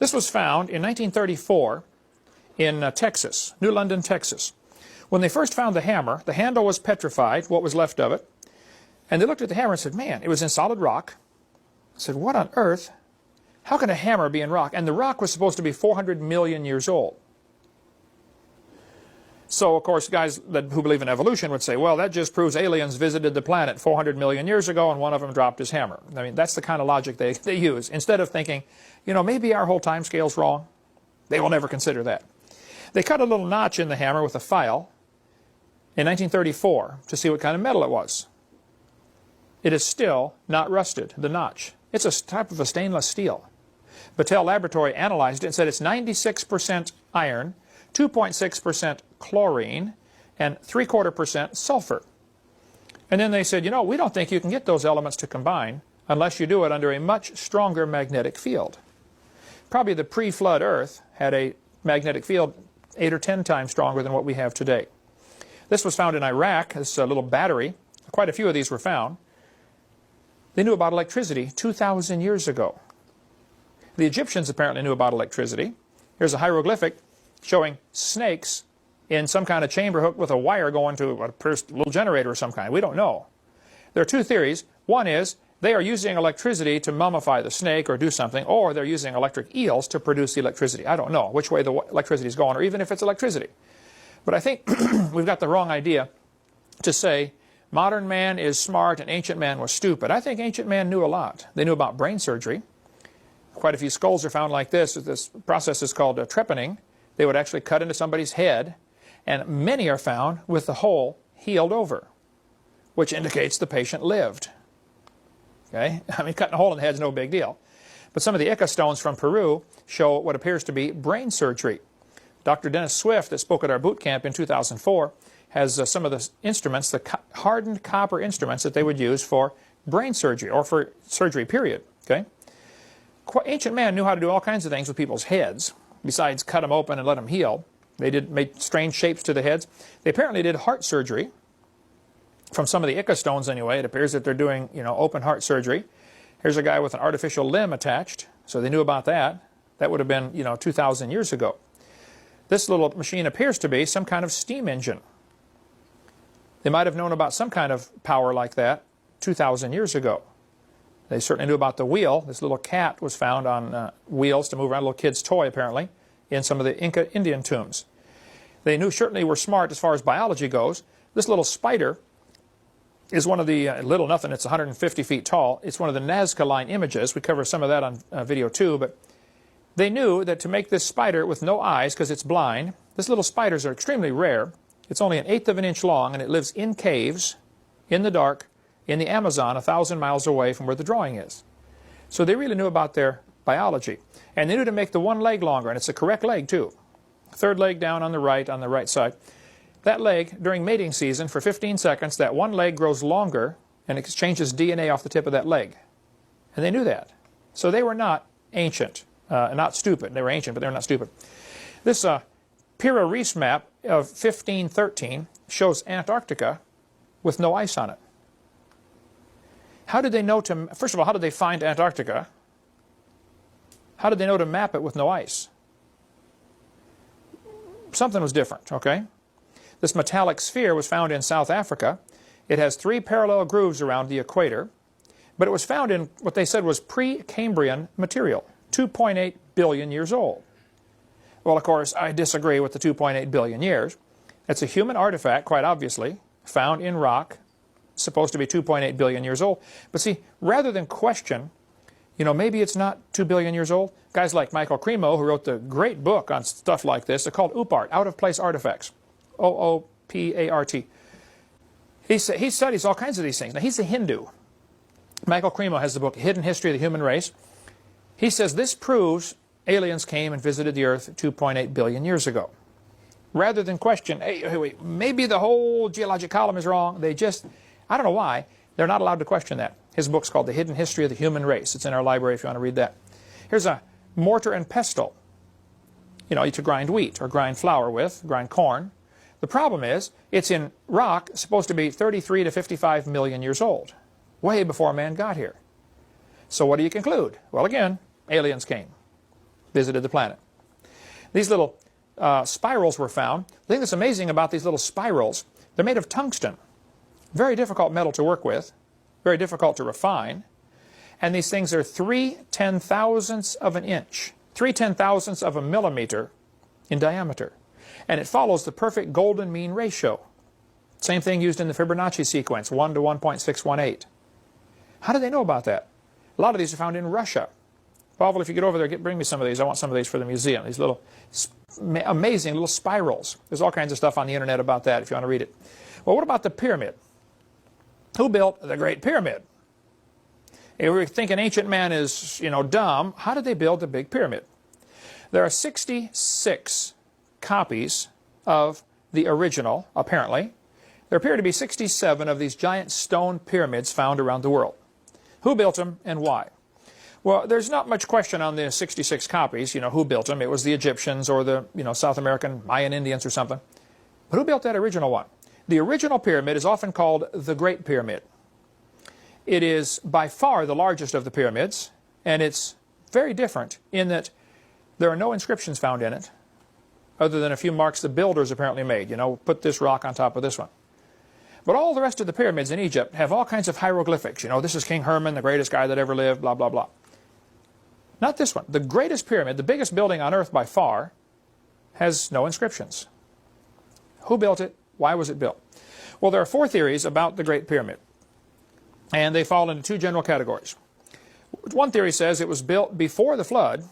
This was found in 1934 in Texas, New London, Texas. When they first found the hammer, the handle was petrified, what was left of it. And they looked at the hammer and said, man, it was in solid rock. I said, what on earth? How can a hammer be in rock? And the rock was supposed to be 400 million years old. So, of course, guys who believe in evolution would say, well, that just proves aliens visited the planet 400 million years ago and one of them dropped his hammer. I mean, that's the kind of logic they use. Instead of thinking, you know, maybe our whole time scale's wrong. They will never consider that. They cut a little notch in the hammer with a file in 1934 to see what kind of metal it was. It is still not rusted, the notch. It's a type of a stainless steel. Battelle Laboratory analyzed it and said it's 96% iron, 2.6% chlorine, and 3/4% sulfur. And then they said, you know, we don't think you can get those elements to combine unless you do it under a much stronger magnetic field. Probably the pre-flood Earth had a magnetic field 8 or 10 times stronger than what we have today. This was found in Iraq, this little battery. Quite a few of these were found. They knew about electricity 2,000 years ago. The Egyptians apparently knew about electricity. Here's a hieroglyphic showing snakes in some kind of chamber hooked with a wire going to a little generator of some kind. We don't know. There are two theories. One is they are using electricity to mummify the snake or do something, or they're using electric eels to produce the electricity. I don't know which way the electricity is going, or even if it's electricity. But I think we've got the wrong idea to say modern man is smart and ancient man was stupid. I think ancient man knew a lot. They knew about brain surgery. Quite a few skulls are found like this. This process is called trepanning. They would actually cut into somebody's head, and many are found with the hole healed over, which indicates the patient lived. Okay? I mean, cutting a hole in the head is no big deal. But some of the Ica stones from Peru show what appears to be brain surgery. Dr. Dennis Swift, that spoke at our boot camp in 2004, has some of the instruments, the hardened copper instruments that they would use for brain surgery, or for surgery, period. Okay? Ancient man knew how to do all kinds of things with people's heads, besides cut them open and let them heal. They made strange shapes to the heads. They apparently did heart surgery. From some of the Ica stones anyway, it appears that they're doing, you know, open heart surgery. Here's a guy with an artificial limb attached, so they knew about that. That would have been, you know, 2,000 years ago. This little machine appears to be some kind of steam engine. They might have known about some kind of power like that 2,000 years ago. They certainly knew about the wheel. This little cat was found on wheels to move around, a little kid's toy apparently, in some of the Inca Indian tombs. They certainly were smart as far as biology goes. This little spider is one of the, little nothing, it's 150 feet tall. It's one of the Nazca Line images. We cover some of that on video too, but they knew that to make this spider with no eyes, because it's blind, these little spiders are extremely rare. It's only 1/8 of an inch long, and it lives in caves, in the dark, in the Amazon, 1,000 miles away from where the drawing is. So they really knew about their biology. And they knew to make the one leg longer, and it's the correct leg too. Third leg down on the right side. That leg, during mating season, for 15 seconds, that one leg grows longer and exchanges DNA off the tip of that leg. And they knew that. So they were not ancient, not stupid. They were ancient, but they were not stupid. This Pira Reis map of 1513 shows Antarctica with no ice on it. How did they know to, first of all, how did they find Antarctica? How did they know to map it with no ice? Something was different, okay? This metallic sphere was found in South Africa. It has 3 parallel grooves around the equator, but it was found in what they said was pre-Cambrian material, 2.8 billion years old. Well, of course, I disagree with the 2.8 billion years. It's a human artifact, quite obviously, found in rock, supposed to be 2.8 billion years old. But see, rather than question, you know, maybe it's not 2 billion years old, guys like Michael Cremo, who wrote the great book on stuff like this, they're called OOPArt, Out-of-Place Artifacts, OOPART. He studies all kinds of these things. Now, he's a Hindu. Michael Cremo has the book Hidden History of the Human Race. He says this proves aliens came and visited the Earth 2.8 billion years ago. Rather than question, hey, wait, maybe the whole geologic column is wrong, they just, I don't know why, they're not allowed to question that. His book's called The Hidden History of the Human Race. It's in our library if you want to read that. Here's a mortar and pestle. You know, to grind wheat or grind flour with, grind corn. The problem is, it's in rock, supposed to be 33 to 55 million years old, way before man got here. So what do you conclude? Well, again, aliens came. visited the planet. These little spirals were found. The thing that's amazing about these little spirals, they're made of tungsten. Very difficult metal to work with, very difficult to refine. And these things are 3/10,000ths of an inch, 3/10,000ths of a millimeter in diameter. And it follows the perfect golden mean ratio. Same thing used in the Fibonacci sequence, 1 to 1.618. How do they know about that? A lot of these are found in Russia. Pavel, if you get over there, bring me some of these. I want some of these for the museum. These little amazing little spirals. There's all kinds of stuff on the internet about that if you want to read it. Well, what about the pyramid? Who built the Great Pyramid? If we're thinking ancient man is, dumb, how did they build the big pyramid? There are 66 copies of the original, apparently. There appear to be 67 of these giant stone pyramids found around the world. Who built them and why? Well, there's not much question on the 66 copies, who built them. It was the Egyptians or the, South American Mayan Indians or something. But who built that original one? The original pyramid is often called the Great Pyramid. It is by far the largest of the pyramids, and it's very different in that there are no inscriptions found in it, other than a few marks the builders apparently made. Put this rock on top of this one. But all the rest of the pyramids in Egypt have all kinds of hieroglyphics. This is King Herman, the greatest guy that ever lived, blah, blah, blah. Not this one. The greatest pyramid, the biggest building on earth by far, has no inscriptions. Who built it? Why was it built? Well, there are 4 theories about the Great Pyramid, and they fall into 2 general categories. One theory says it was built before the flood,